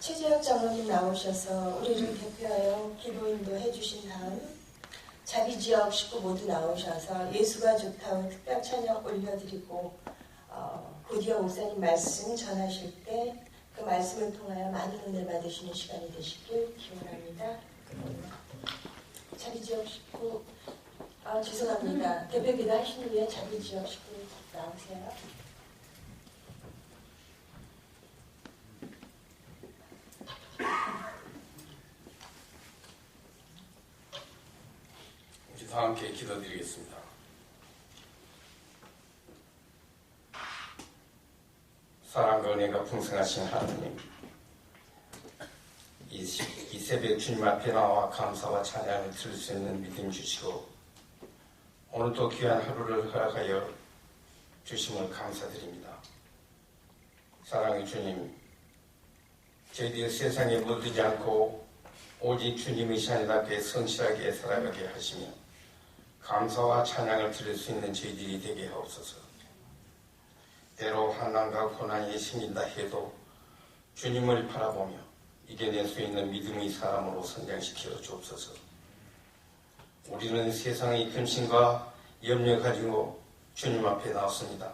최재혁 장로님 나오셔서 우리를 대표하여 기도 인도해 주신 다음 자기 지역 식구 모두 나오셔서 예수가 좋다고 특별 찬양 올려드리고 고디어 목사님 말씀 전하실 때 그 말씀을 통하여 많은 은혜 받으시는 시간이 되시길 기원합니다. 자기 지역 식구 죄송합니다. 대표 기도 하신 후에 자기 지역 식구 나오세요. 우리 다 함께 기도드리겠습니다. 사랑과 은혜가 풍성하신 하나님, 이 새벽 주님 앞에 나와 감사와 찬양을 들을 수 있는 믿음 주시고 오늘도 귀한 하루를 허락하여 주심을 감사드립니다. 사랑의 주님, 저희들 세상에 물들지 않고 오직 주님의 시간답게 성실하게 살아가게 하시며 감사와 찬양을 들을 수 있는 저희들이 되게 하옵소서. 때로 환난과 고난이 생긴다 해도 주님을 바라보며 이겨낼 수 있는 믿음의 사람으로 성장시켜 주옵소서. 우리는 세상의 근심과 염려 가지고 주님 앞에 나왔습니다.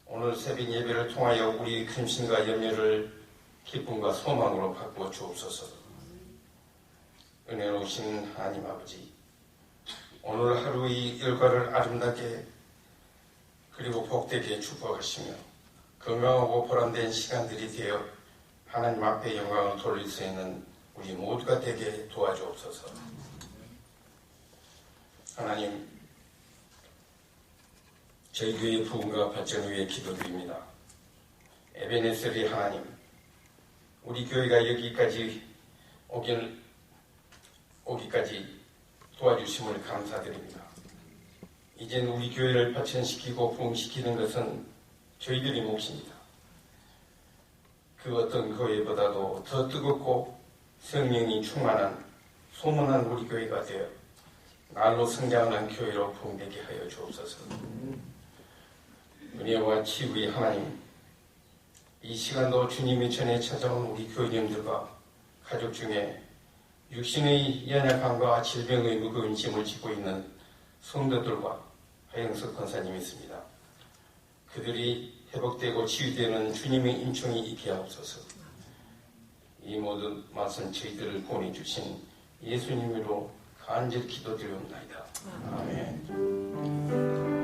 오늘 새벽 예배를 통하여 우리의 근심과 염려를 기쁨과 소망으로 바꾸어 주옵소서. 은혜로우신 하나님 아버지, 오늘 하루의 일과를 아름답게 그리고 복되게 축복하시며 건강하고 보람된 시간들이 되어 하나님 앞에 영광을 돌릴 수 있는 우리 모두가 되게 도와주옵소서. 하나님, 저희 교회 부흥과 발전을 위해 기도드립니다. 에베네셀의 하나님, 우리 교회가 여기까지 오기까지 도와주심을 감사드립니다. 이젠 우리 교회를 발전시키고 부흥시키는 것은 저희들의 몫입니다. 그 어떤 교회보다도 더 뜨겁고 성령이 충만한 소문난 우리 교회가 되어 날로 성장하는 교회로 부흥되게 하여 주옵소서. 은혜와 치유의 하나님, 이 시간도 주님의 전에 찾아온 우리 교인님들과 가족 중에 육신의 연약함과 질병의 무거운 짐을 지고 있는 성도들과 하영석 권사님이 있습니다. 그들이 회복되고 치유되는 주님의 임총이 있게 하옵소서. 이 모든 말씀 저희들을 보내주신 예수님으로 간절히 기도드리옵나이다. 아멘.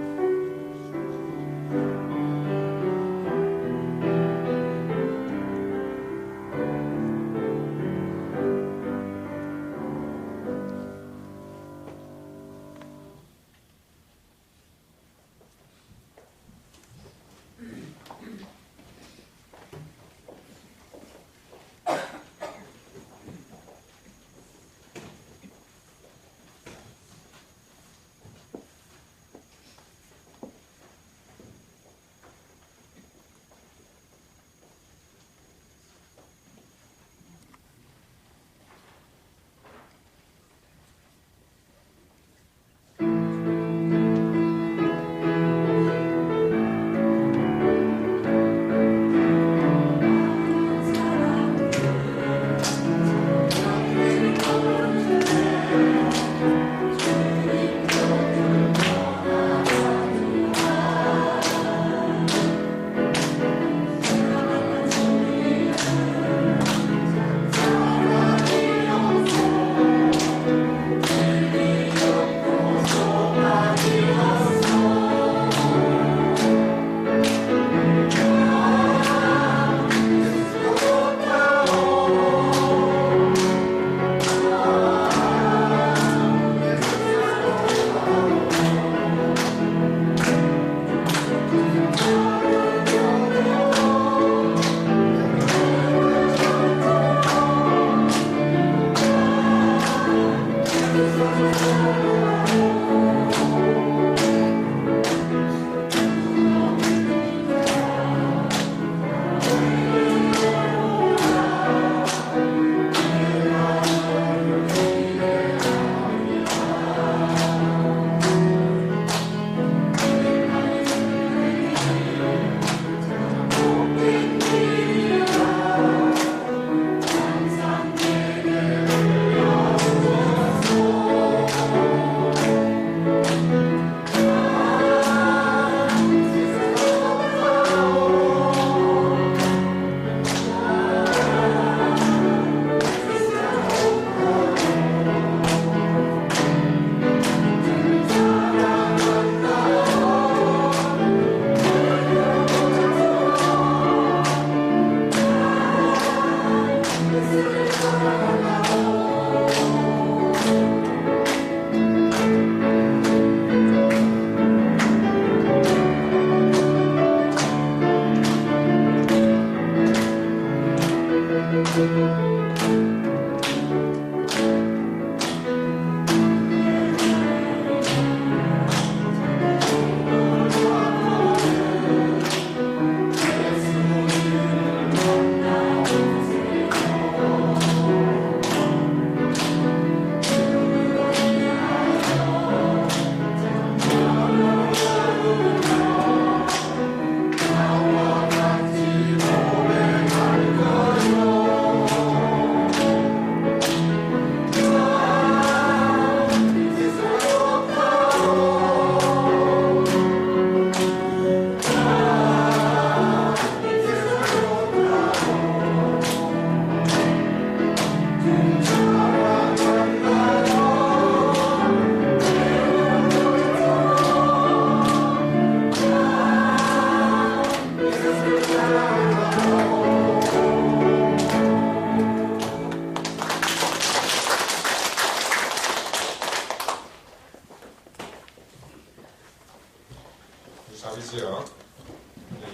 자비지요.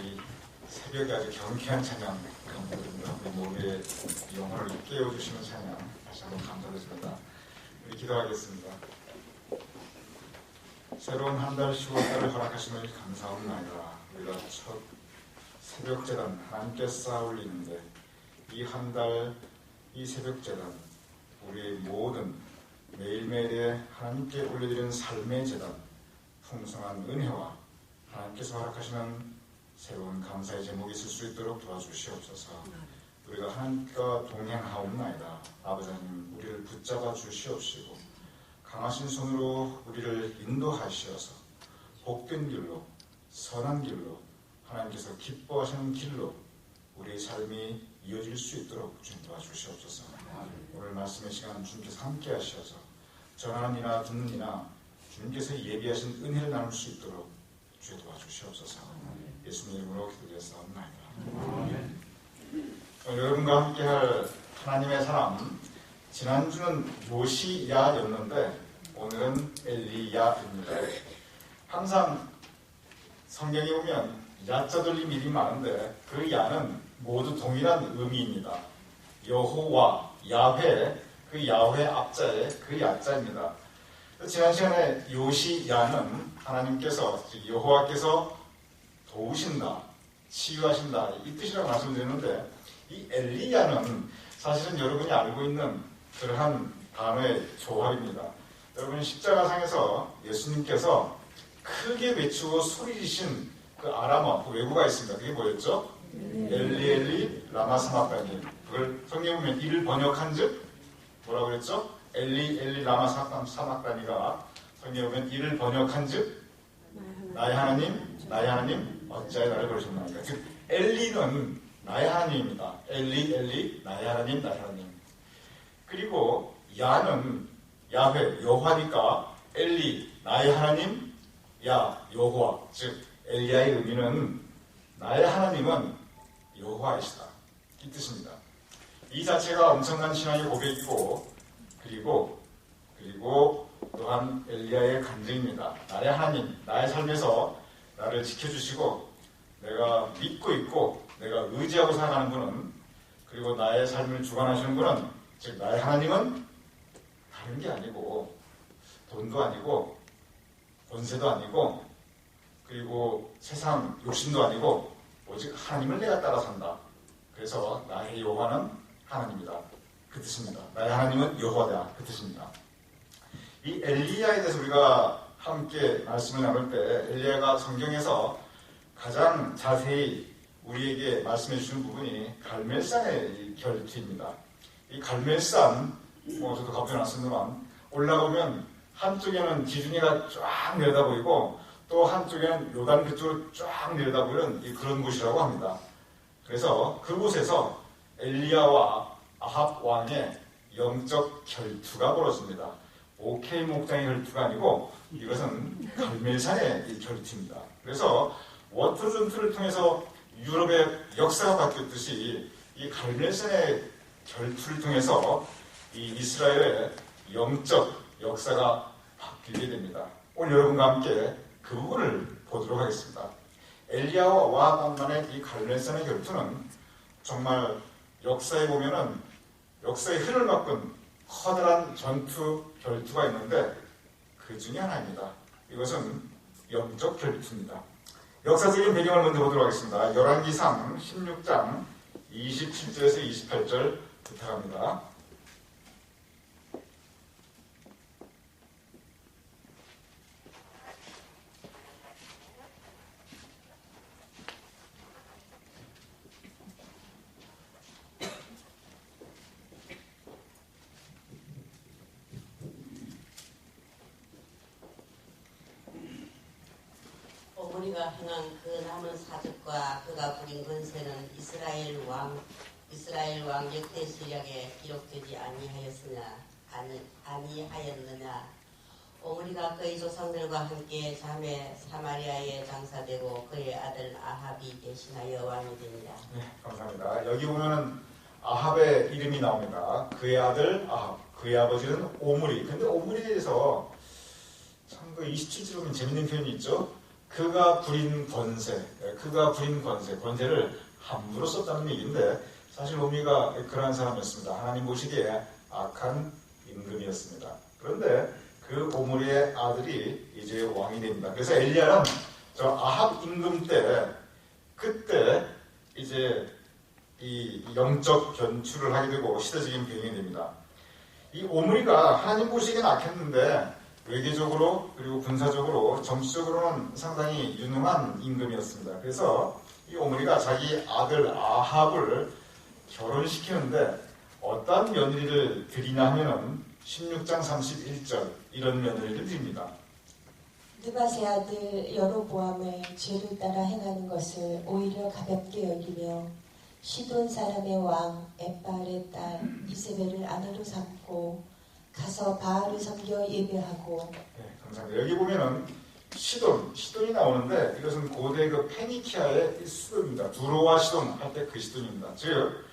이 새벽에 아주 경쾌한 찬양 감사드립니다. 우리 몸의 영혼을 깨워주시는 찬양 다시 한번 감사드립니다. 우리 기도하겠습니다. 새로운 한 달 10월달을 허락하심을 감사합니다. 우리가 첫 새벽재단 하나님께 쌓아 올리는데 이 한 달 이 새벽재단 우리의 모든 매일매일의 하나님께 올려드리는 삶의 재단 풍성한 은혜와 하나님께서 허락하시는 새로운 감사의 제목이 있을 수 있도록 도와주시옵소서. 우리가 하나님과 동행하옵나이다. 아버지 하나님 우리를 붙잡아 주시옵시고 강하신 손으로 우리를 인도하시어서 복된 길로 선한 길로 하나님께서 기뻐하시는 길로 우리의 삶이 이어질 수 있도록 주님 도와주시옵소서. 오늘 말씀의 시간 주님께서 함께 하셔서 전하는 이나 듣는 이나 주님께서 예비하신 은혜를 나눌 수 있도록 주여 도와주시옵소서. 예수님 이름으로 기도드렸사옵나이다. 여러분과 함께할 하나님의 사람, 지난주는 요시야였는데 오늘은 엘리야입니다. 항상 성경에 보면 야자들이 미리 많은데 그 야는 모두 동일한 의미입니다. 여호와, 야훼, 그 야훼 앞자에 그 야자입니다. 지난 시간에 요시야는 하나님께서, 여호와께서 도우신다, 치유하신다 이 뜻이라고 말씀드렸는데 이 엘리야는 사실은 여러분이 알고 있는 그러한 단어의 조합입니다. 여러분 십자가상에서 예수님께서 크게 외치고 소리지신 그 아람어, 그 외구가 있습니다. 그게 뭐였죠? 엘리 엘리 라마 사막다니. 그걸 성경에 보면 이를 번역한 즉 뭐라고 그랬죠? 엘리 엘리 라마 사막다니가 성경에 보면 이를 번역한 즉 나의 하나님 어찌하여 나를 버리셨나이까. 즉 엘리는 나의 하나님입니다. 엘리 엘리 나의 하나님 나의 하나님. 그리고 야는 야훼 여호와니까 엘리 나의 하나님 야 여호와. 즉 엘리야의 의미는 나의 하나님은 여호와이시다 이 뜻입니다. 이 자체가 엄청난 신앙의 고백이고 그리고 또한 엘리야의 간증입니다. 나의 하나님, 나의 삶에서 나를 지켜주시고 내가 믿고 있고 내가 의지하고 살아가는 분은, 그리고 나의 삶을 주관하시는 분은, 즉 나의 하나님은 다른 게 아니고 돈도 아니고 권세도 아니고 그리고 세상 욕심도 아니고 오직 하나님을 내가 따라 산다. 그래서 나의 여호와는 하나님이다 그 뜻입니다. 나의 하나님은 여호와다 그 뜻입니다. 이 엘리야에 대해서 우리가 함께 말씀을 나눌 때 엘리야가 성경에서 가장 자세히 우리에게 말씀해 주시는 부분이 갈멜산의 결투입니다. 이 갈멜산, 저도 가보놨습니다만 올라가면 한쪽에는 기준이가 쫙 내려다보이고 또 한쪽에는 요단 그쪽으로 쫙 내려다보이는 그런 곳이라고 합니다. 그래서 그곳에서 엘리야와 아합 왕의 영적 결투가 벌어집니다. 오케이 목장의 결투가 아니고 이것은 갈멜산의 결투입니다. 그래서 워터전투를 통해서 유럽의 역사가 바뀌었듯이 이 갈멜산의 결투를 통해서 이 이스라엘의 영적 역사가 바뀌게 됩니다. 오늘 여러분과 함께 그 부분을 보도록 하겠습니다. 엘리야와 아합 만의 이 갈멜산의 결투는 정말 역사에 보면은 역사의 흐름을 바꾼 커다란 전투 결투가 있는데 그 중에 하나입니다. 이것은 영적 결투입니다. 역사적인 배경을 먼저 보도록 하겠습니다. 열왕기상 16장 27절에서 28절 부탁합니다. 오므리가 행한 그 남은 사적과 그가 부린 권세는 이스라엘 왕 역대 시력에 기록되지 아니하였느냐. 오므리가 그의 조상들과 함께 자매 사마리아에 장사되고 그의 아들 아합이 대신하여 왕이 됩니다. 네, 감사합니다. 여기 보면은 아합의 이름이 나옵니다. 그의 아들 아합, 그의 아버지는 오므리. 근데 오므리에 대해서 참 그 27절 보면 재밌는 표현이 있죠. 그가 부린 권세를 함부로 썼다는 얘기인데 사실 오므리가 그러한 사람이었습니다. 하나님 보시기에 악한 임금이었습니다. 그런데 그 오므리의 아들이 이제 왕이 됩니다. 그래서 엘리야는 저 아합 임금 때 그때 이제 이 영적 견출을 하게 되고 시대적인 배경이 됩니다. 이 오므리가 하나님 보시기엔 악했는데 외교적으로 그리고 군사적으로 정치적으로는 상당히 유능한 임금이었습니다. 그래서 이 오므리가 자기 아들 아합을 결혼시키는데 어떤 며느리를 드리냐 하면은 16장 31절 이런 며느리를 드립니다. 느밧의 아들 여로보암의 죄를 따라 행하는 것을 오히려 가볍게 여기며 시돈 사람의 왕 엣바알의 딸 이세벨을 아내로 삼고 가서 바알을 섬겨 예배하고. 네, 감사합니다. 여기 보면은 시돈이 나오는데 이것은 고대 그 페니키아의 수도입니다. 두로와 시돈 할 때 그 시돈입니다. 즉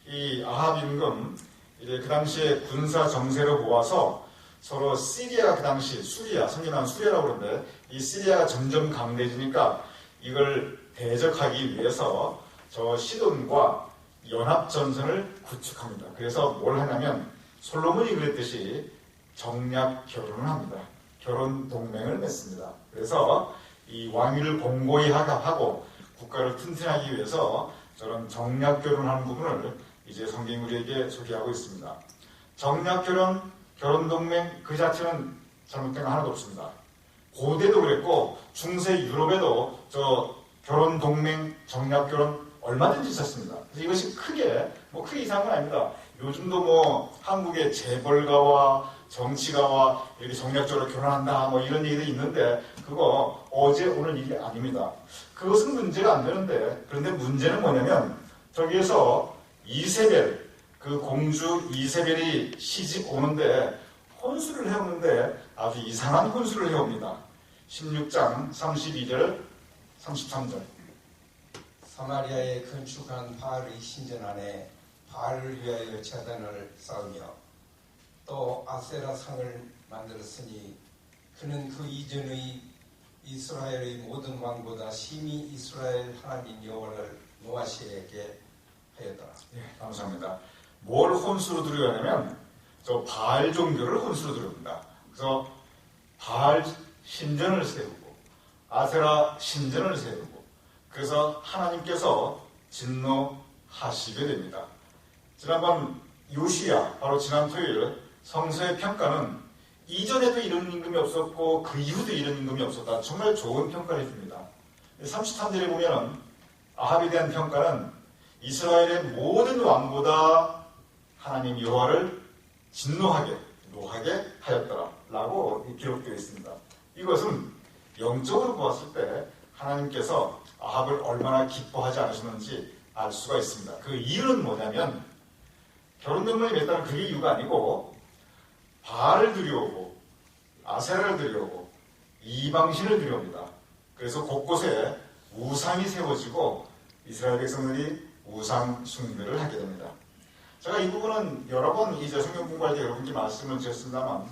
이 아합 임금 이제 그 당시에 군사 정세로 모아서 서로 시리아 그 당시 수리아 성경나온 수리아라고 그러는데 이 시리아가 점점 강대해지니까 이걸 대적하기 위해서 저 시돈과 연합 전선을 구축합니다. 그래서 뭘 하냐면 솔로몬이 그랬듯이 정략 결혼을 합니다. 결혼 동맹을 맺습니다. 그래서 이 왕위를 공고히 하고 국가를 튼튼하기 위해서 저런 정략 결혼하는 부분을 이제 성경이 우리에게 소개하고 있습니다. 정략 결혼 동맹 그 자체는 잘못된 거 하나도 없습니다. 고대도 그랬고 중세 유럽에도 저 결혼 동맹 정략 결혼 얼마든지 있었습니다. 그래서 이것이 크게 이상한 건 아닙니다. 요즘도 한국의 재벌가와 정치가와 이렇게 정략적으로 결혼한다 이런 얘기도 있는데 그거 어제 오늘 일이 아닙니다. 그것은 문제가 안 되는데 그런데 문제는 뭐냐면 저기에서 이세벨 그 공주 이세벨이 시집 오는데 혼수를 해오는데 아주 이상한 혼수를 해옵니다. 16장 32절 33절 사마리아에 건축한 바알의 신전 안에 바알을 위하여 제단을 쌓으며 또 아세라 상을 만들었으니 그는 그 이전의 이스라엘의 모든 왕보다 심히 이스라엘 하나님 여호와를 노하시게 하였더라. 네, 감사합니다. 뭘 혼수로 드려야냐면 저 바알 종교를 혼수로 드립니다. 그래서 바알 신전을 세우고 아세라 신전을 세우고 그래서 하나님께서 진노하시게 됩니다. 지난번 요시야 바로 지난 토요일 성서의 평가는 이전에도 이런 임금이 없었고 그 이후도 이런 임금이 없었다. 정말 좋은 평가를 해줍니다. 33절에 보면 아합에 대한 평가는 이스라엘의 모든 왕보다 하나님 여호와를 진노하게 노하게 하였더라 라고 기록되어 있습니다. 이것은 영적으로 보았을 때 하나님께서 아합을 얼마나 기뻐하지 않으셨는지 알 수가 있습니다. 그 이유는 뭐냐면 결혼 동맹이 맺다는 그게 이유가 아니고 바알을 들여오고 아세라를 들여오고 이방신을 들여옵니다. 그래서 곳곳에 우상이 세워지고 이스라엘 백성들이 우상 숭배를 하게 됩니다. 제가 이 부분은 여러 번 이제 성경 공부할 때 여러분께 말씀을 드렸습니다만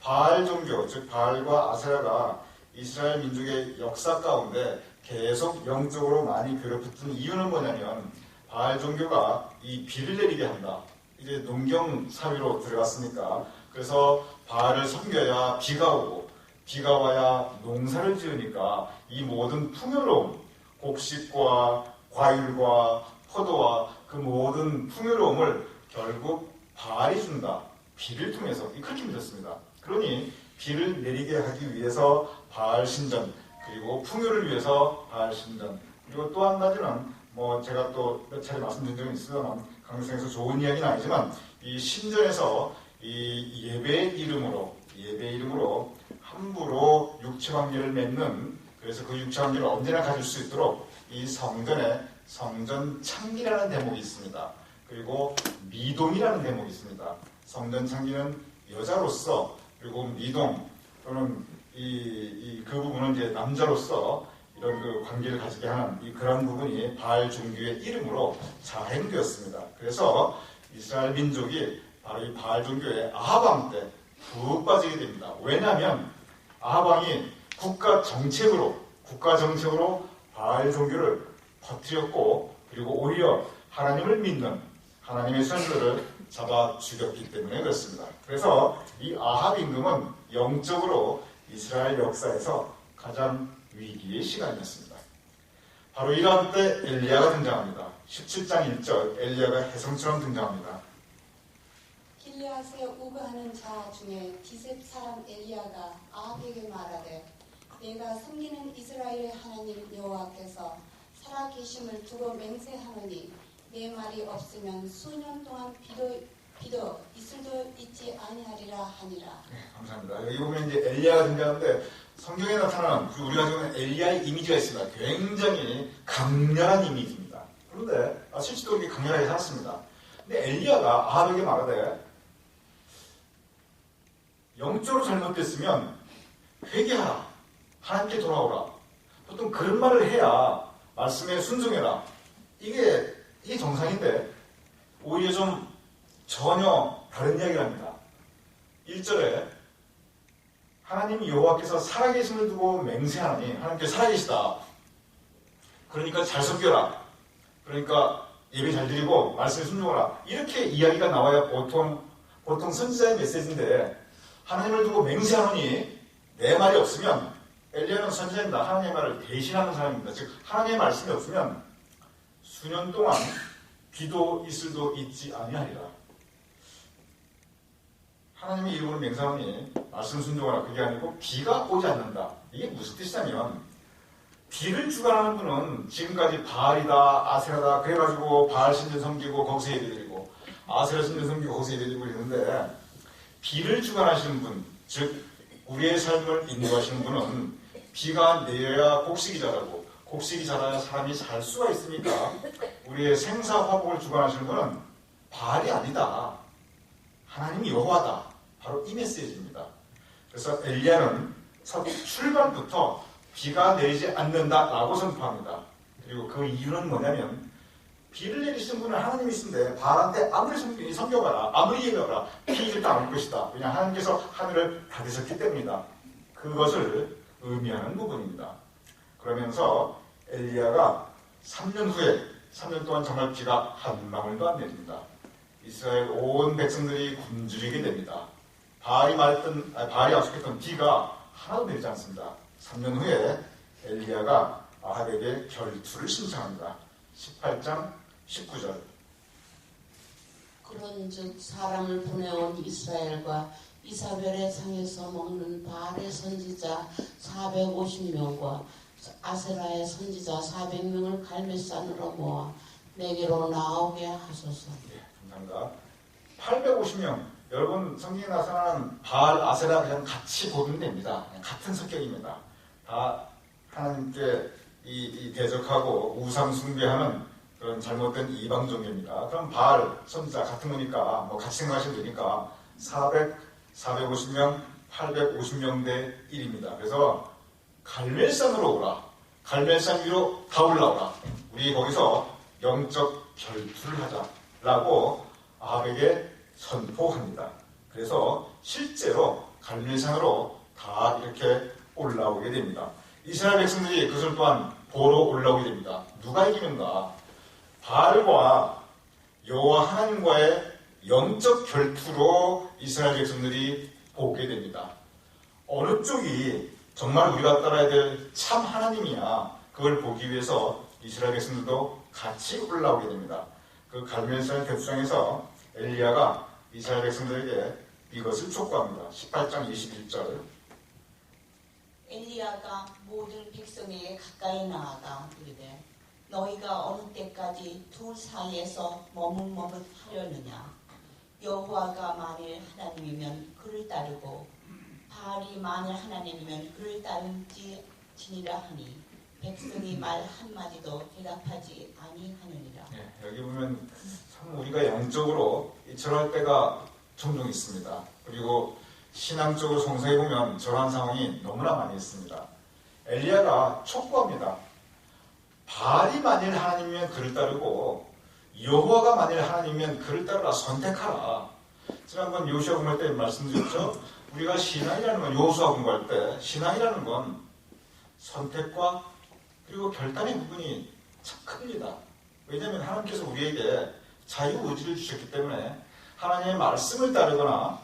바알 종교, 즉 바알과 아세라가 이스라엘 민족의 역사 가운데 계속 영적으로 많이 괴롭혔던 이유는 뭐냐면 바알 종교가 이 비를 내리게 한다. 이제 농경 사회로 들어갔으니까 그래서 바알을 섬겨야 비가 오고 비가 와야 농사를 지으니까 이 모든 풍요로움, 곡식과 과일과 포도와 그 모든 풍요로움을 결국 바알이 준다. 비를 통해서 그렇게 믿었습니다. 그러니 비를 내리게 하기 위해서 바알 신전, 그리고 풍요를 위해서 바알 신전, 그리고 또 한 가지는 제가 또 몇 차례 말씀드린 적은 있습니다만 강릉에서 좋은 이야기는 아니지만 이 신전에서 이 예배의 이름으로 함부로 육체관계를 맺는, 그래서 그 육체관계를 언제나 가질 수 있도록 이 성전에 성전 창기라는 대목이 있습니다. 그리고 미동이라는 대목이 있습니다. 성전 창기는 여자로서, 그리고 미동 또는 그 부분은 이제 남자로서 이런 그 관계를 가지게 하는 그런 부분이 바알 종교의 이름으로 자행되었습니다. 그래서 이스라엘 민족이 바로 이 바알 종교의 아합 왕 때 푹 빠지게 됩니다. 왜냐하면 아합 왕이 국가 정책으로 바알 종교를 퍼뜨렸고, 그리고 오히려 하나님을 믿는 하나님의 선수를 잡아 죽였기 때문에 그렇습니다. 그래서 이 아합 임금은 영적으로 이스라엘 역사에서 가장 위기의 시간이었습니다. 바로 이런 때 엘리야가 등장합니다. 17장 1절 엘리야가 혜성처럼 등장합니다. 길르앗에 우거하는 자 중에 디셉 사람 엘리야가 아합에게 말하되 내가 섬기는 이스라엘의 하나님 여호와께서 살아계심을 두고 맹세하노니 내 말이 없으면 수년 동안 비도 이슬도 있지 아니하리라 하니라. 네, 감사합니다. 여기 보면 이제 엘리야가 등장하는데 성경에 나타나는 우리가 지금 엘리야의 이미지가 있습니다. 굉장히 강렬한 이미지입니다. 그런데 실제로 이렇게 강렬하게 살았습니다. 근데 엘리야가 아합에게 말하되 영적으로 잘못됐으면 회개하라. 하나님께 돌아오라. 보통 그런 말을 해야 말씀에 순종해라. 이게 정상인데 오히려 좀 전혀 다른 이야기를 합니다. 1절에 하나님 여호와께서 살아계심을 두고 맹세하니 하나님께서 살아계시다. 그러니까 잘 섬겨라. 그러니까 예배 잘 드리고 말씀에 순종하라. 이렇게 이야기가 나와야 보통 선지자의 메시지인데 하나님을 두고 맹세하노니 내 말이 없으면, 엘리야는 선지자입니다. 하나님의 말을 대신하는 사람입니다. 즉 하나님의 말씀이 없으면 수년 동안 비도 이슬도 있지 아니하리라. 하나님의 이름으로 맹세하니 말씀 순종하라. 그게 아니고 비가 오지 않는다. 이게 무슨 뜻이냐면 비를 주관하는 분은 지금까지 바알이다 아세라다 그래가지고 바알 신전 섬기고 거기서 예배드리고 아세라 신전 섬기고 거기서 예배드리고 이러는데, 비를 주관하시는 분, 즉 우리의 삶을 인도하시는 분은 비가 내려야 곡식이 자라고 곡식이 자라야 사람이 살 수가 있으니까 우리의 생사화복을 주관하시는 분은 바알이 아니다. 하나님이 여호와다. 바로 이 메시지입니다. 그래서 엘리야는 출발부터 비가 내리지 않는다라고 선포합니다. 그리고 그 이유는 뭐냐면 비를 내리시는 분은 하나님이신데 바알한테 아무리 섬겨봐라, 아무리 예배해봐라, 비 일도 안 올 것이다. 왜냐하면 하나님께서 하늘을 닫으셨기 때문이다. 그것을 의미하는 부분입니다. 그러면서 엘리야가 3년 동안 정말 비가 한 방울도 안 내립니다. 이스라엘 온 백성들이 굶주리게 됩니다. 바알이 약속했던 비가 하나도 내리지 않습니다. 3년 후에 엘리야가 아합에게 결투를 신청합니다. 18장 19절. 그런즉 사람을 보내온 이스라엘과 이사벨의 상에서 먹는 바알의 선지자 450명과 아세라의 선지자 400명을 갈멜산으로 모아 내게로 나오게 하소서. 네, 감사합니다. 850명. 여러분 성경에 나타나는 바알, 아세라 그냥 같이 보면 됩니다. 그냥 같은 성격입니다. 다 하나님께 대적하고 우상 숭배하는 그런 잘못된 이방 종교입니다. 그럼 바알, 선지자 같은 거니까 같이 생각하시면 되니까 450명, 850명 대 1입니다. 그래서 갈멜산으로 오라. 갈멜산 위로 다 올라오라. 우리 거기서 영적 결투를 하자라고 아합에게 선포합니다. 그래서 실제로 갈멜산으로 다 이렇게 올라오게 됩니다. 이스라엘 백성들이 그것을 또한 보러 올라오게 됩니다. 누가 이기는가? 바알과 여호와 하나님과의 영적 결투로 이스라엘 백성들이 보게 됩니다. 어느 쪽이 정말 우리가 따라야 될 참 하나님이야, 그걸 보기 위해서 이스라엘 백성들도 같이 올라오게 됩니다. 그 갈멜산의 대투장에서 엘리야가 이스라엘 백성들에게 이것을 촉구합니다. 18장 21절. 엘리야가 모든 백성에게 가까이 나아가 이르되 너희가 어느 때까지 둘 사이에서 머뭇머뭇하려느냐. 여호와가 만일 하나님이면 그를 따르고 바알이 만일 하나님이면 그를 따를지니라 하니 백성이 말 한마디도 대답하지 아니하느니라. 여기 보면 참 우리가 영적으로 이처할 때가 종종 있습니다. 그리고 신앙적으로 성서에 보면 저러한 상황이 너무나 많이 있습니다. 엘리야가 촉구합니다. 바알이 만일 하나님이면 그를 따르고 여호와가 만일 하나님이면 그를 따르라. 선택하라. 지난번 요시아 공부할 때 말씀드렸죠. 우리가 신앙이라는 건, 여호수아 공부할 때 신앙이라는 건 선택과 그리고 결단의 부분이 참 큽니다. 왜냐하면 하나님께서 우리에게 자유의지를 주셨기 때문에 하나님의 말씀을 따르거나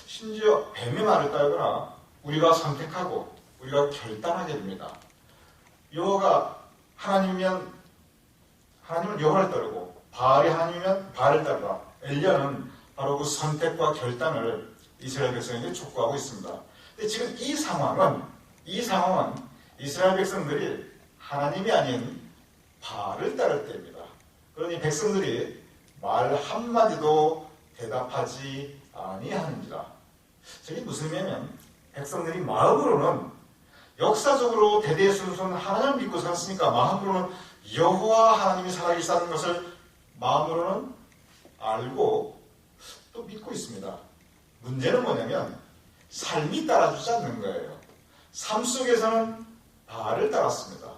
심지어 뱀의 말을 따르거나 우리가 선택하고 우리가 결단하게 됩니다. 여호와가 하나님이면 하나님은 여호와를 따르고 바알이 하나님이면 바알을 따르라. 엘리야는 바로 그 선택과 결단을 이스라엘 백성에게 촉구하고 있습니다. 근데 지금 이 상황은 이스라엘 백성들이 하나님이 아닌 바알을 따를 때입니다. 그러니 백성들이 말 한마디도 대답하지 아니하는지라. 저게 무슨 의미냐면 백성들이 마음으로는 역사적으로 대대순순 하나님을 믿고 살았으니까 마음으로는 여호와 하나님이 살아계시다는 것을 마음으로는 알고 또 믿고 있습니다. 문제는 뭐냐면 삶이 따라주지 않는 거예요. 삶 속에서는 바알을 따랐습니다.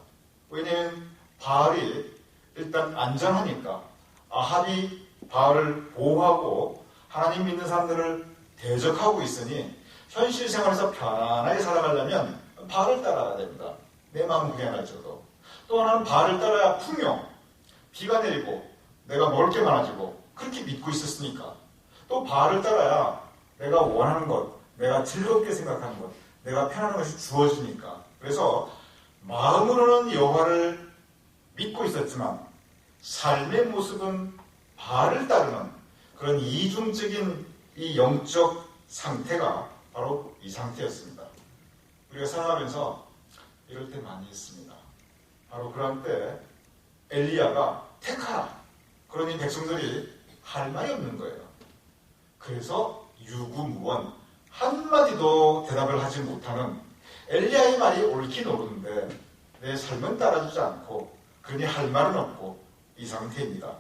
왜냐하면 바알이 일단 안전하니까 아합이 바알을 보호하고 하나님 믿는 사람들을 대적하고 있으니 현실 생활에서 편안하게 살아가려면 바알을 따라야 됩니다. 내 마음 구경하셔도. 또 하나는 바알을 따라야 풍요, 비가 내리고 내가 먹을 게 많아지고 그렇게 믿고 있었으니까. 또 바알을 따라야 내가 원하는 것, 내가 즐겁게 생각하는 것, 내가 편안한 것이 주어지니까. 그래서 마음으로는 여호와를 믿고 있었지만 삶의 모습은 바알을 따르는 그런 이중적인 이 영적 상태가 바로 이 상태였습니다. 우리가 살아가면서 이럴 때 많이 있습니다. 바로 그런 때 엘리야가 택하라. 그러니 백성들이 할 말이 없는 거예요. 그래서 유구무원 한마디도 대답을 하지 못하는 엘리야의 말이 옳긴 옳은데 내 삶은 따라주지 않고 그러니 할 말은 없고 이 상태입니다.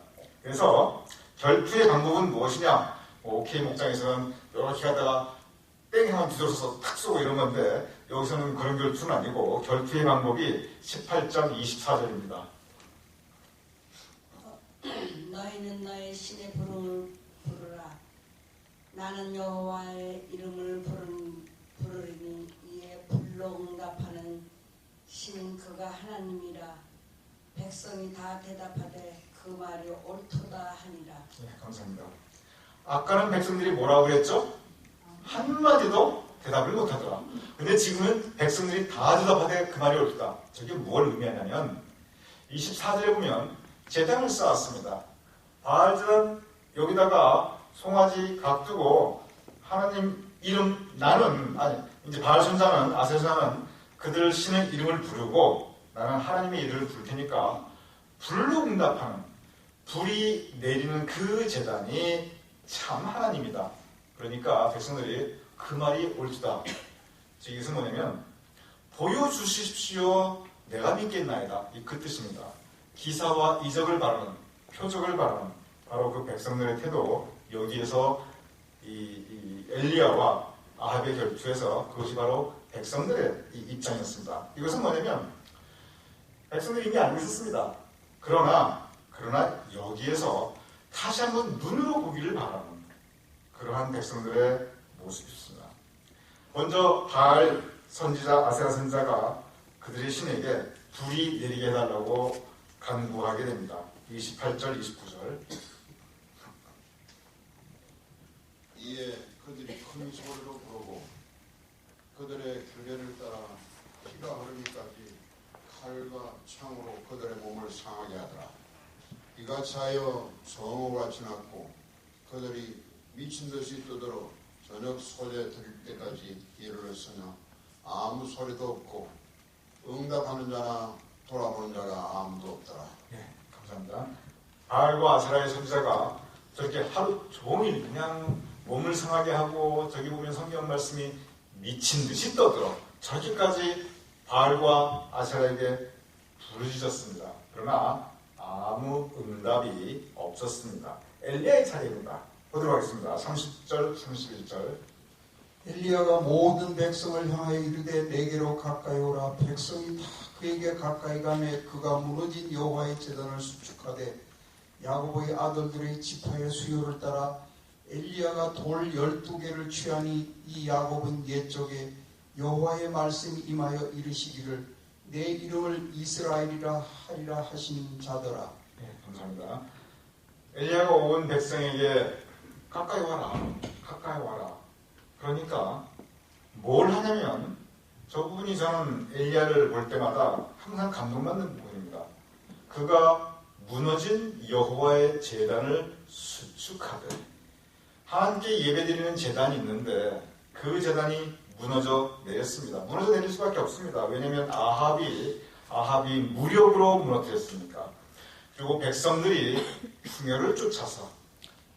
그래서 결투의 방법은 무엇이냐? 오케이 목장에서는 이렇게 가다가 땡 하면 뒤돌아서 탁 쏘고 이런 건데 여기서는 그런 결투는 아니고 결투의 방법이 18장 24절입니다. 너희는 너의 신의 부르라. 나는 여호와의 이름을 부르리니 이에 불로 응답하는 신은 그가 하나님이라. 백성이 다 대답하되 그 말이 옳도다 하니라. 네, 감사합니다. 아까는 백성들이 뭐라고 그랬죠? 한마디도 대답을 못하더라. 근데 지금은 백성들이 다 대답하되 그 말이 옳다. 저게 뭘 의미하냐면 24절에 보면 제단을 쌓았습니다. 바알들은 여기다가 송아지 각 두고 하나님 이름 이제 바알 선자는 아세 선자는 그들 신의 이름을 부르고 나는 하나님의 이름을 부를 테니까 불로 응답하는 불이 내리는 그 제단이 참 하나님이다. 그러니까 백성들이 그 말이 옳다. 즉 이것은 뭐냐면 보여주십시오. 내가 믿겠나이다. 그 뜻입니다. 기사와 이적을 바라는 표적을 바라는 바로 그 백성들의 태도 여기에서 이 엘리야와 아합의 결투에서 그것이 바로 백성들의 이 입장이었습니다. 이것은 뭐냐면 백성들이 이미 알고 있었습니다. 그러나 여기에서 다시 한번 눈으로 보기를 바라는 그러한 백성들의 모습이었습니다. 먼저 바알 선지자 아세라 선지자가 그들의 신에게 불이 내리게 해달라고 간구하게 됩니다. 28절, 29절. 이에 그들이 큰 소리로 부르고 그들의 규례를 따라 피가 흐르기까지 칼과 창으로 그들의 몸을 상하게 하더라. 이같이 하여 성호같이 났고 그들이 미친 듯이 떠들어 저녁 소리에 들을 때까지 이르렀으나 아무 소리도 없고 응답하는 자나 돌아보는 자가 아무도 없더라. 네, 감사합니다. 바알과 아세라의 선지자가 저렇게 하루 종일 그냥 몸을 상하게 하고, 저기 보면 성경 말씀이 미친 듯이 떠들어 저렇게까지 바알과 아세라에게 부르짖었습니다. 그러나 아무 응답이 없었습니다. 엘리야의 차례입니다. 보도록 하겠습니다. 30절, 31절. 엘리야가 모든 백성을 향하여 이르되 내게로 가까이 오라. 백성이 다 그에게 가까이 가매 그가 무너진 여호와의 제단을 수축하되 야곱의 아들들의 지파의 수요를 따라 엘리야가 돌 12개를 취하니 이 야곱은 옛적에 여호와의 말씀이 임하여 이르시기를 내 이름을 이스라엘이라 하리라 하신 자더라. 네, 감사합니다. 엘리야가 온 백성에게 가까이 와라, 가까이 와라. 그러니까 뭘 하냐면, 저 부분이 저는 엘리야를 볼 때마다 항상 감동받는 부분입니다. 그가 무너진 여호와의 제단을 수축하되, 하나님께 예배드리는 제단이 있는데 그 제단이 무너져 내렸습니다. 무너져 내릴 수밖에 없습니다. 왜냐하면 아합이 무력으로 무너뜨렸으니까. 그리고 백성들이 풍요를 쫓아서,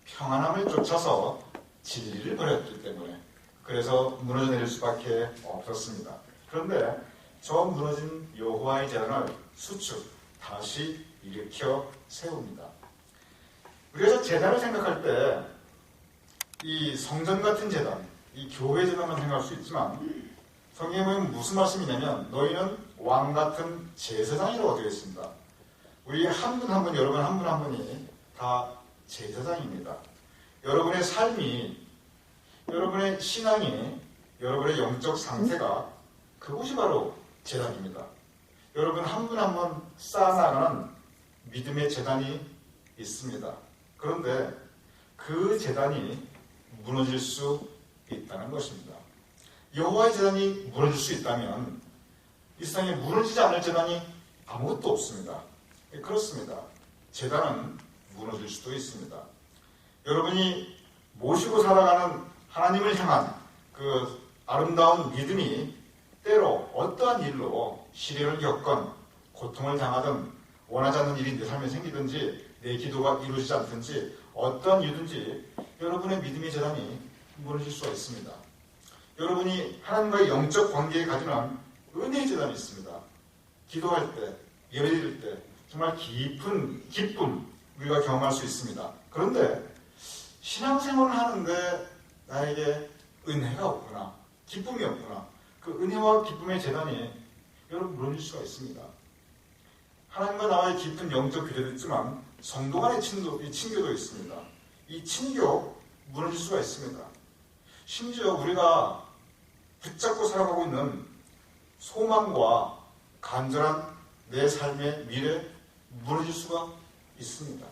평안함을 쫓아서 진리를 버렸기 때문에, 그래서 무너져 내릴 수밖에 없었습니다. 그런데 저 무너진 여호와의 제단을 수축, 다시 일으켜 세웁니다. 우리가 저 제단을 생각할 때 이 성전 같은 제단, 이 교회 제단만 생각할 수 있지만, 성경에 보면 무슨 말씀이냐면 너희는 왕 같은 제사장이라고 되어 있습니다. 우리 한 분 한 분, 여러분 한 분 한 분이 다 제사장입니다. 여러분의 삶이, 여러분의 신앙이, 여러분의 영적 상태가 그곳이 바로 제단입니다. 여러분 한 분 한 분 쌓아나가는 믿음의 제단이 있습니다. 그런데 그 제단이 무너질 수 있다는 것입니다. 여호와의 제단이 무너질 수 있다면 이 세상에 무너지지 않을 제단이 아무것도 없습니다. 그렇습니다. 제단은 무너질 수도 있습니다. 여러분이 모시고 살아가는 하나님을 향한 그 아름다운 믿음이 때로 어떠한 일로 시련을 겪건 고통을 당하든 원하지 않는 일이 내 삶에 생기든지 내 기도가 이루어지지 않든지 어떠한 이유든지 여러분의 믿음의 제단이 무너질 수가 있습니다. 여러분이 하나님과의 영적 관계에 가지는 은혜의 제단이 있습니다. 기도할 때, 예배드릴 때 정말 깊은 기쁨 우리가 경험할 수 있습니다. 그런데 신앙생활을 하는데 나에게 은혜가 없구나, 기쁨이 없구나, 그 은혜와 기쁨의 제단이 여러분 무너질 수가 있습니다. 하나님과 나와의 깊은 영적 교제도 있지만 성도 간의 친교도 있습니다. 이 친교 무너질 수가 있습니다. 심지어 우리가 붙잡고 살아가고 있는 소망과 간절한 내 삶의 미래 무너질 수가 있습니다.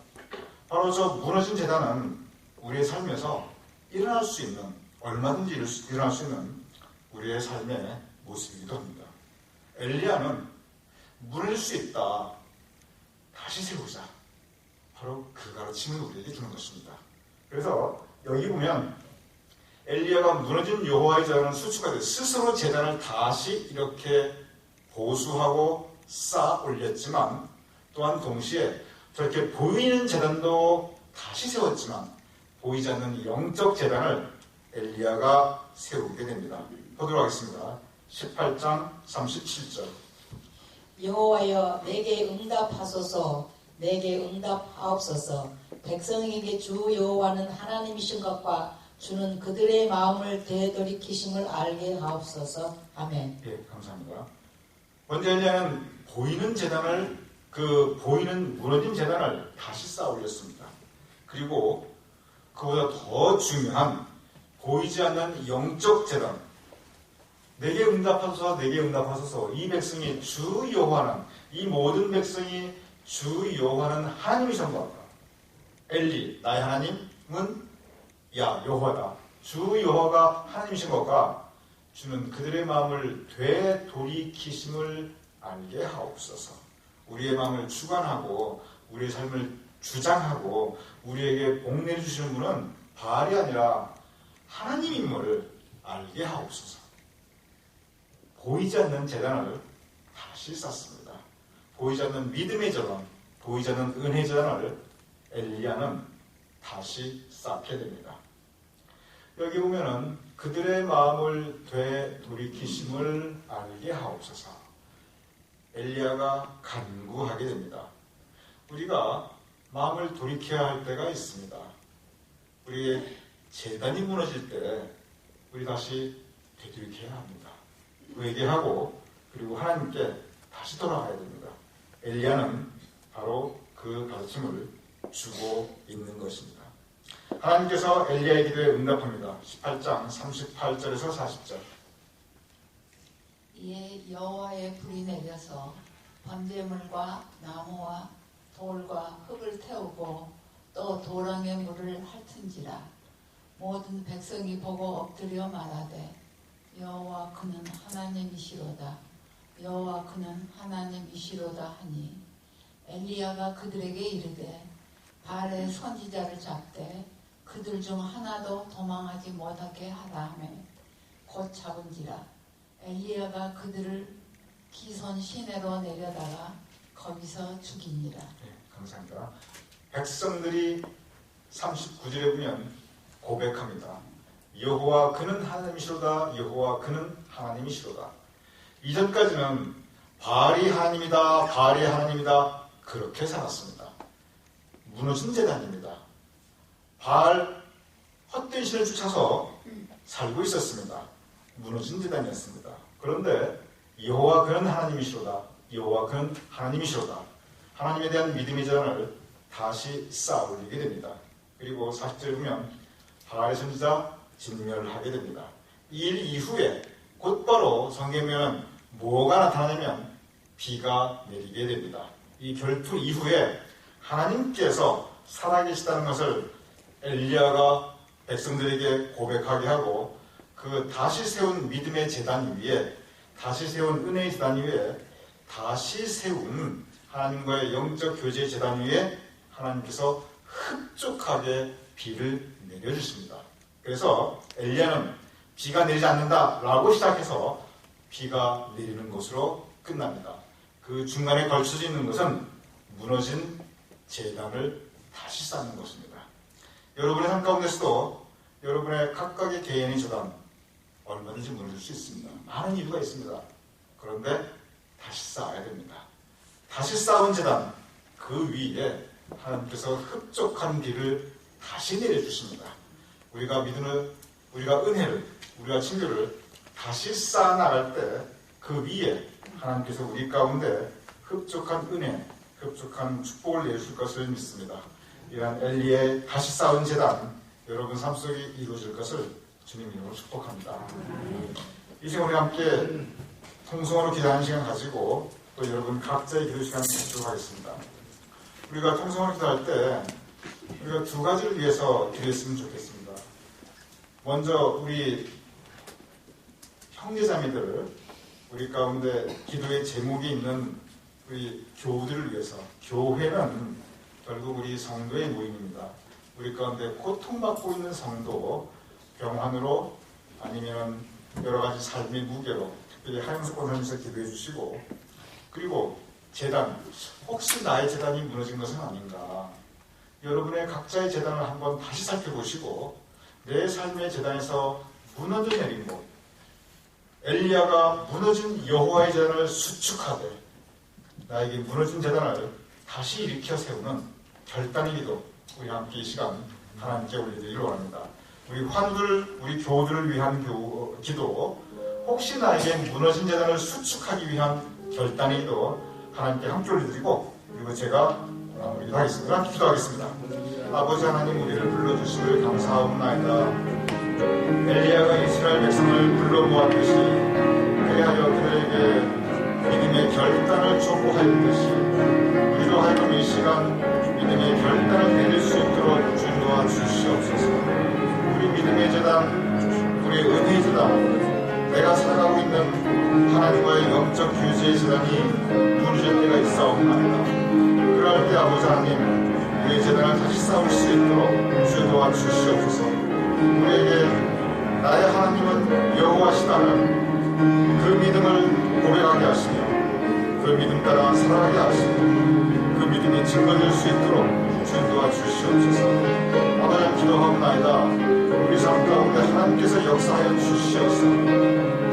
바로 저 무너진 제단은 우리의 삶에서 일어날 수 있는, 얼마든지 일어날 수 있는 우리의 삶의 모습이기도 합니다. 엘리야는 무너질 수 있다, 다시 세우자, 바로 그 가르침을 우리에게 주는 것입니다. 그래서 여기 보면 엘리야가 무너진 여호와의 제단을 수축하되 스스로 제단을 다시 이렇게 보수하고 쌓아 올렸지만, 또한 동시에 저렇게 보이는 제단도 다시 세웠지만 보이지 않는 영적 제단을 엘리야가 세우게 됩니다. 보도록 하겠습니다. 18장 37절. 여호와여 내게 응답하소서, 내게 응답하옵소서. 백성에게 주 여호와는 하나님이신 것과 주는 그들의 마음을 되돌이키심을 알게 하옵소서. 아멘. 예, 감사합니다. 먼저 엘리야는 보이는 제단을, 그 보이는 무너진 제단을 다시 쌓아 올렸습니다. 그리고 그보다 더 중요한 보이지 않는 영적 제단, 내게 응답하소서, 내게 응답하소서. 이 백성이 주 여호와는, 이 모든 백성이 주 여호와는 하나님이신 것 같다. 엘리, 나의 하나님은 야 여호와다. 주 여호와가 하나님이신 것과 주는 그들의 마음을 되돌이키심을 알게 하옵소서. 우리의 마음을 주관하고 우리의 삶을 주장하고 우리에게 복 내주시는 분은 바알이 아니라 하나님임을 알게 하옵소서. 보이지 않는 제단을 다시 쌓습니다. 보이지 않는 믿음의 제단, 보이지 않는 은혜의 제단을 엘리야는 다시 쌓게 됩니다. 여기 보면은 그들의 마음을 되돌이키심을 알게 하옵소서. 엘리야가 간구하게 됩니다. 우리가 마음을 돌이켜야 할 때가 있습니다. 우리의 제단이 무너질 때 우리 다시 되돌이켜야 합니다. 회개하고 그리고 하나님께 다시 돌아가야 됩니다. 엘리야는 바로 그 가르침을 주고 있는 것입니다. 하나님께서 엘리야의 기도에 응답합니다. 18장 38절에서 40절. 이에 여호와의 불이 내려서 번제물과 나무와 돌과 흙을 태우고 또 도랑의 물을 핥은지라. 모든 백성이 보고 엎드려 말하되 여호와 그는 하나님이시로다. 여호와 그는 하나님이시로다 하니 엘리야가 그들에게 이르되 바알의 선지자를 잡되 그들 중 하나도 도망하지 못하게 하라 하며 곧 잡은지라. 엘리야가 그들을 기손 시내로 내려다가 거기서 죽이니라. 네, 감사합니다. 백성들이 39절에 보면 고백합니다. 여호와 그는 하나님이시로다. 여호와 그는 하나님이시로다. 이전까지는 바알이 하나님이다. 바알이 하나님이다. 그렇게 살았습니다. 무너진 제단입니다. 바알 헛된 신을 쫓아서 살고 있었습니다. 무너진 제단이었습니다. 그런데 여호와 그는 하나님이시로다. 여호와 그는 하나님이시로다. 하나님에 대한 믿음의 제단을 다시 쌓아 올리게 됩니다. 그리고 40절에 보면 바알의 선지자 진멸하게 됩니다. 이 일 이후에 곧바로 성경에는 뭐가 나타나냐면 비가 내리게 됩니다. 이 결투 이후에 하나님께서 살아계시다는 것을 엘리야가 백성들에게 고백하게 하고 그 다시 세운 믿음의 제단 위에 다시 세운 은혜의 제단 위에 다시 세운 하나님과의 영적 교제의 제단 위에 하나님께서 흡족하게 비를 내려주십니다. 그래서 엘리야는 비가 내리지 않는다라고 시작해서 비가 내리는 것으로 끝납니다. 그 중간에 걸쳐져 있는 것은 무너진 제단을 다시 쌓는 것입니다. 여러분의 삶 가운데서도 여러분의 각각의 개인의 제단 얼마든지 무너질 수 있습니다. 많은 이유가 있습니다. 그런데 다시 쌓아야 됩니다. 다시 쌓은 제단 그 위에 하나님께서 흡족한 비를 다시 내려주십니다. 우리가 믿음을, 우리가 은혜를, 우리가 친교를 다시 쌓아 나갈 때 그 위에 하나님께서 우리 가운데 흡족한 은혜, 흡족한 축복을 내주실 것을 믿습니다. 이러한 엘리의 다시 쌓은 제단 여러분 삶 속에 이루어질 것을 주님 이름으로 축복합니다. 이 시간 우리 함께 통성으로 기도하는 시간 가지고 또 여러분 각자의 기도 시간을 갖도록 하겠습니다. 우리가 통성으로 기도할 때 우리가 두 가지를 위해서 기도했으면 좋겠습니다. 먼저 우리 형제자매들 우리 가운데 기도의 제목이 있는 우리 교우들을 위해서 교회는 결국 우리 성도의 모임입니다. 우리 가운데 고통받고 있는 성도 병환으로 아니면 여러 가지 삶의 무게로 특별히 하영석 권사님께서 기도해 주시고 그리고 제단 혹시 나의 제단이 무너진 것은 아닌가 여러분의 각자의 제단을 한번 다시 살펴보시고 내 삶의 제단에서 무너져 내린 곳 엘리야가 무너진 여호와의 제단을 수축하되 나에게 무너진 제단을 다시 일으켜 세우는 결단의 기도 우리 함께 이 시간 하나님께 올려드리기를 원합니다. 우리 환우들, 우리 교우들을 위한 기도 혹시 나에게 무너진 제단을 수축하기 위한 결단의 기도 하나님께 함께 올려드리고 그리고 제가 마무리를 하겠습니다. 기도하겠습니다. 아버지 하나님 우리를 불러주심을 감사하옵나이다. 엘리야가 이스라엘 백성을 불러 모았듯이 그리하여 그들에게 믿음의 결단을 촉구하였듯이 우리도 하여금 이 시간 믿음의 결단을 내릴 수 있도록 주도하 주시옵소서. 우리 믿음의 재단, 우리 은혜의 재단, 내가 살아가고 있는 하나님과의 영적 교제의 재단이 무너질 때가 있사옵나이다. 그럴 때 아버지 하나님, 우리의 재단을 다시 쌓을 수 있도록 주도하 주시옵소서. 우리에게 나의 하나님은 여호와시다는 그 믿음을 고백하게 하시며 그 믿음 따라 살아가게 하시며 그 믿음이 증거될 수 있도록 주도하 주시옵소서. 아버지 기도하옵나이다. 우리 삶 가운데 하나님께서 역사하여 주시옵소서.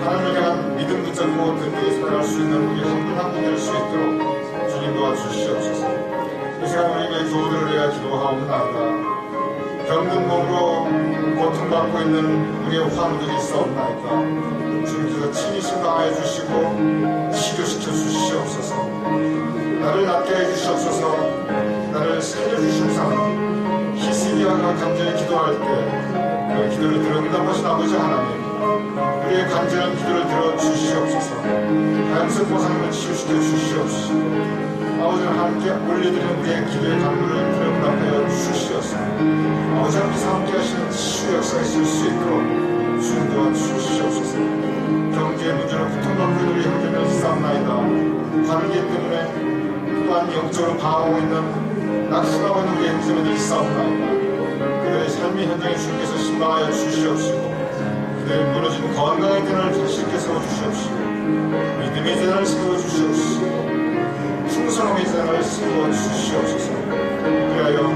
하나님을 향한 믿음 붙잡고 든든히 살아갈 수 있는 우리 한 분 한 분 될 수 있도록 주님 도와주시옵소서. 이 시간 우리에게 교우들을 위하여 기도하옵나이다. 병든 몸으로 고통받고 있는 우리의 환우들이 있사옵나이다. 주님께서 친히 심방하여 주시고 치료시켜 주시옵소서. 나를 낫게 해주시옵소서. 나를 살려주시옵소서. 히스기야가 간절히 기도할 때 그 기도를 들어 응답하신 아버지 하나님, 우리의 간절한 기도를 들어 주시옵소서. 하얀색 보상을 치유시켜 주시옵소서. 아버지는 함께 올려드리는 우리의 기도의 간구를 들어 응답하여 주시옵소서. 아버지 함께서 함께 하시는 치유 역사가 있을 수 있도록 주님 도와주시옵소서. 경제의 문제로 고통받고 있는 우리 형제들 싸움나이다. 관계 때문에 또한 영적으로 방황하고 있는 낙심하고 있는 우리 형제들이 싸움나이다. 그들의 삶의 현장에 주님께서 신방하여 주시옵시고 그들의 무너진 건강의 대단을 다시 있게 세워주시옵시고 믿음의 대단을 세워주시옵시고 풍성함의 대단을 세워주시옵소서. 그리하여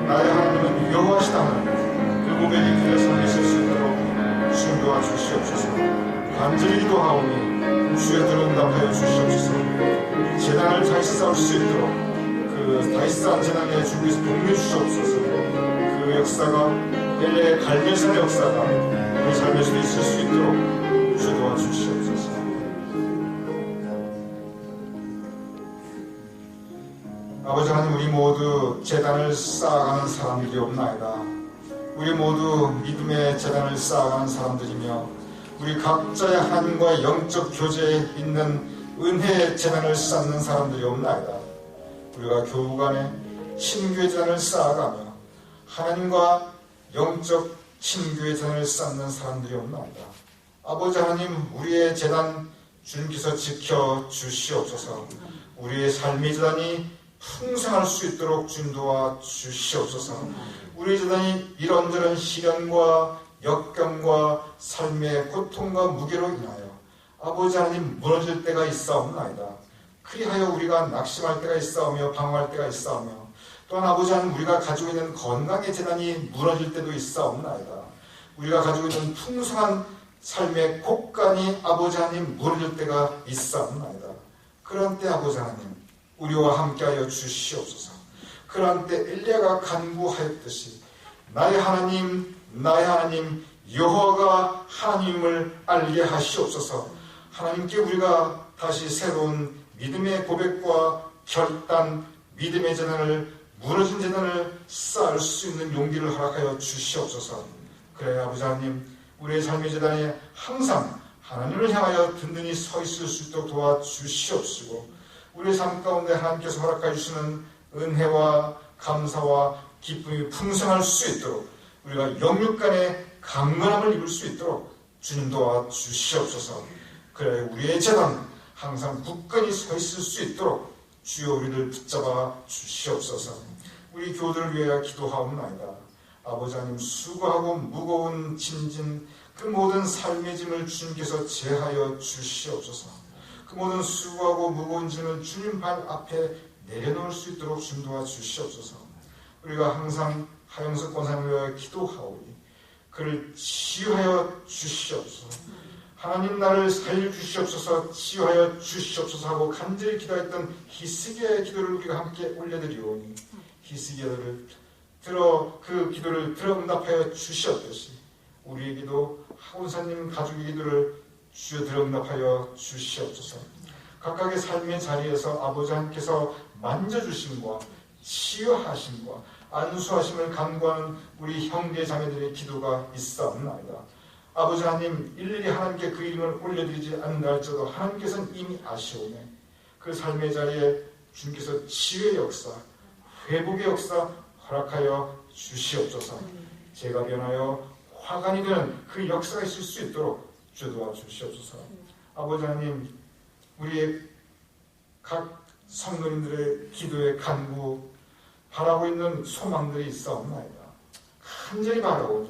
나의 하나님은 여호와시다는 그 고백이 그의 삶에 있을 수 있도록 주님 도와주시옵소서. 간절히 기도하오니 주의 들어 응답하여 주시옵소서. 재단을 다시 쌓을 수 있도록 그 다시 쌓은 재단에 주님께서 동료해 주시옵소서. 그 역사가 엘레의 갈멜산의 역사가 우리 삶에서도 있을 수 있도록 주의 도와주시옵소서. 아버지 하나님, 우리 모두 재단을 쌓아가는 사람들이 없나이다. 우리 모두 믿음의 재단을 쌓아가는 사람들이며 우리 각자의 하나님과의 영적 교제에 있는 은혜의 재단을 쌓는 사람들이 없나이다. 우리가 교우 간에 친교의 재단을 쌓아가며 하나님과 영적 친교의 재단을 쌓는 사람들이 없나이다. 아버지 하나님, 우리의 재단 주님께서 지켜 주시옵소서. 우리의 삶의 재단이 풍성할 수 있도록 주님 도와 주시옵소서. 우리의 재단이 이런저런 시련과 역경과 삶의 고통과 무게로 인하여 아버지 하나님 무너질 때가 있사옵나이다. 그리하여 우리가 낙심할 때가 있사오며 방황할 때가 있사오며 또한 아버지 하나님, 우리가 가지고 있는 건강의 재단이 무너질 때도 있사옵나이다. 우리가 가지고 있는 풍성한 삶의 곳간이 아버지 하나님 무너질 때가 있사옵나이다. 그런 때 아버지 하나님, 우리와 함께하여 주시옵소서. 그런 때 엘리야가 간구하였듯이 나의 하나님, 나의 하나님 여호와가 하나님을 알게 하시옵소서. 하나님께 우리가 다시 새로운 믿음의 고백과 결단, 믿음의 재단을, 무너진 재단을 쌓을 수 있는 용기를 허락하여 주시옵소서. 그래 아버지 하나님, 우리의 삶의 재단에 항상 하나님을 향하여 든든히 서 있을 수 있도록 도와주시옵시고 우리의 삶 가운데 하나님께서 허락해 주시는 은혜와 감사와 기쁨이 풍성할 수 있도록 우리가 영육간의 강건함을 입을 수 있도록 주님 도와주시옵소서. 그래 우리의 재단 항상 굳건히 서 있을 수 있도록 주여 우리를 붙잡아 주시옵소서. 우리 교우들을 위하여 기도하옵나이다. 아버지 하나님, 수고하고 무거운 짐진 그 모든 삶의 짐을 주님께서 제하여 주시옵소서. 그 모든 수고하고 무거운 짐을 주님 발 앞에 내려놓을 수 있도록 주님 도와주시옵소서. 우리가 항상 하영석 권사님을 위하여 기도하오니 그를 치유하여 주시옵소서. 하나님 나를 살려주시옵소서, 치유하여 주시옵소서 하고 간절히 기도했던 히스기야의 기도를 우리가 함께 올려드리오니 히스기야를 들어 그 기도를 들어 응답하여 주시옵듯이 우리에게도 하원사님 가족의 기도를 주여 들어 응답하여 주시옵소서. 각각의 삶의 자리에서 아버지 하나님께서 만져주심과 치유하심과 안수하심을 간구하는 우리 형제 자매들의 기도가 있사옵나이다. 아버지 하나님, 일일이 하나님께 그 이름을 올려드리지 않는다 할지라도 하나님께서는 이미 아시오매 그 삶의 자리에 주님께서 치유의 역사, 회복의 역사 허락하여 주시옵소서. 제가 변하여 화관이 되는 그 역사가 있을 수 있도록 주 도와주시옵소서. 아버지 하나님, 우리의 각 성도님들의 기도의 간구, 바라고 있는 소망들이 있사옵나이다. 간절히 바라오니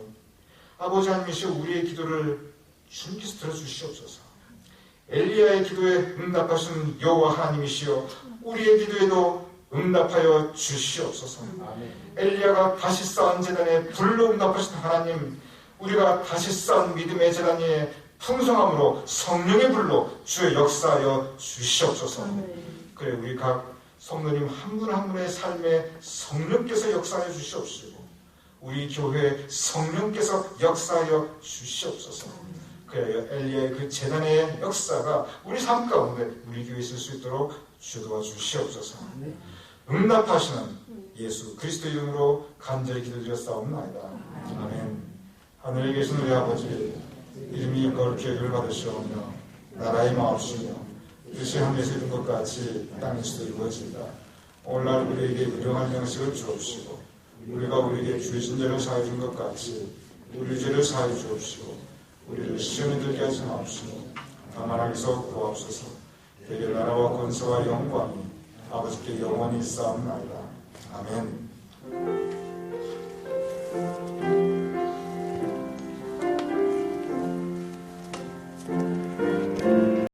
아버지 하나님이시여 우리의 기도를 주님께서 들어주시옵소서. 엘리야의 기도에 응답하신 여호와 하나님이시여 우리의 기도에도 응답하여 주시옵소서. 엘리야가 다시 쌓은 재단에 불로 응답하신 하나님, 우리가 다시 쌓은 믿음의 재단 위에 풍성함으로 성령의 불로 주의 역사하여 주시옵소서. 그래 우리 각 성도님 한 분 한 분의 삶에 성령께서 역사하여 주시옵시고 우리 교회에 성령께서 역사하여 주시옵소서. 그래야 엘리야의 그 재단의 역사가 우리 삶 가운데 우리 교회에 있을 수 있도록 주 도와주시옵소서. 응답하시는 예수 그리스도 이름으로 간절히 기도드렸사옵나이다. 아멘. 하늘에 계신 우리 아버지, 이름이 거룩히 여김을 받으시오며 나라의 마옵시며 뜻이 하늘에서 이룬 것 같이 땅에서도 이루어진다. 오늘날 우리에게 일용할 양식을 주옵시고 우리가 우리에게 주신 죄를 사해 준 것 같이 우리 죄를 사해 주옵시고 우리를 시험에 들게 하지 마옵시고 다만 악에서 구하옵소서. 대개 나라와 권세와 영광이 아버지께 영원히 있사옵나이다. 아멘.